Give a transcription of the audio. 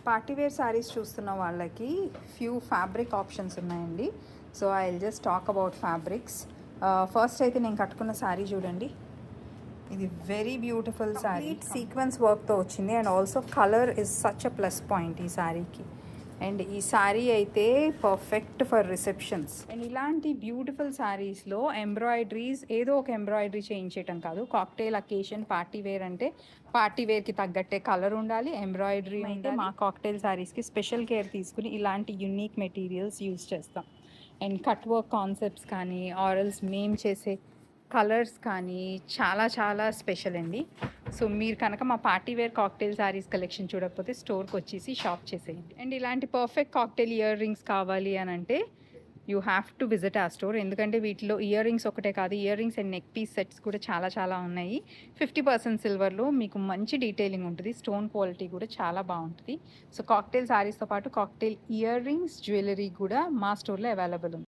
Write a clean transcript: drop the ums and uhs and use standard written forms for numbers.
Party wear saris చూస్తున్న వాళ్ళకి few fabric options ఉన్నాయండి. So I will just talk about fabrics. First అయితే నేను కట్టుకున్న శారీ చూడండి. ఇది వెరీ బ్యూటిఫుల్ శారీ, సీక్వెన్స్ వర్క్తో వచ్చింది. And also colour is such a plus point ఈ శారీకి. అండ్ ఈ శారీ అయితే పర్ఫెక్ట్ ఫర్ రిసెప్షన్స్. అండ్ ఇలాంటి బ్యూటిఫుల్ శారీస్లో ఎంబ్రాయిడరీస్ ఏదో ఒక ఎంబ్రాయిడరీ చేయించేయటం కాదు. కాక్టైల్ అకేషన్ పార్టీ వేర్ అంటే పార్టీ వేర్కి తగ్గట్టే కలర్ ఉండాలి, ఎంబ్రాయిడరీ అంటే మా కాక్టైల్ శారీస్కి స్పెషల్ కేర్ తీసుకుని ఇలాంటి యునిక్ మెటీరియల్స్ యూజ్ చేస్తాం. అండ్ కట్ వర్క్ కాన్సెప్ట్స్ కానీ ఆరల్స్ మేము చేసే కలర్స్ కానీ చాలా చాలా స్పెషల్ అండి. సో మీరు కనుక మా party wear cocktail saris collection చూడకపోతే స్టోర్కి వచ్చేసి షాప్ చేసేయండి. అండ్ ఇలాంటి పర్ఫెక్ట్ కాక్టైల్ ఇయర్ రింగ్స్ కావాలి అని అంటే యూ హ్యావ్ టు విజిట్ ఆ స్టోర్. ఎందుకంటే వీటిలో ఇయర్ రింగ్స్ ఒకటే కాదు, ear rings and neck piece sets కూడా చాలా చాలా ఉన్నాయి. 50% సిల్వర్లో మీకు మంచి డీటెయిలింగ్ ఉంటుంది, స్టోన్ క్వాలిటీ కూడా చాలా బాగుంటుంది. సో కాక్టైల్ శారీస్తో పాటు కాక్టైల్ ఇయర్ రింగ్స్ జ్యువెలరీ కూడా మా స్టోర్లో అవైలబుల్ ఉంది.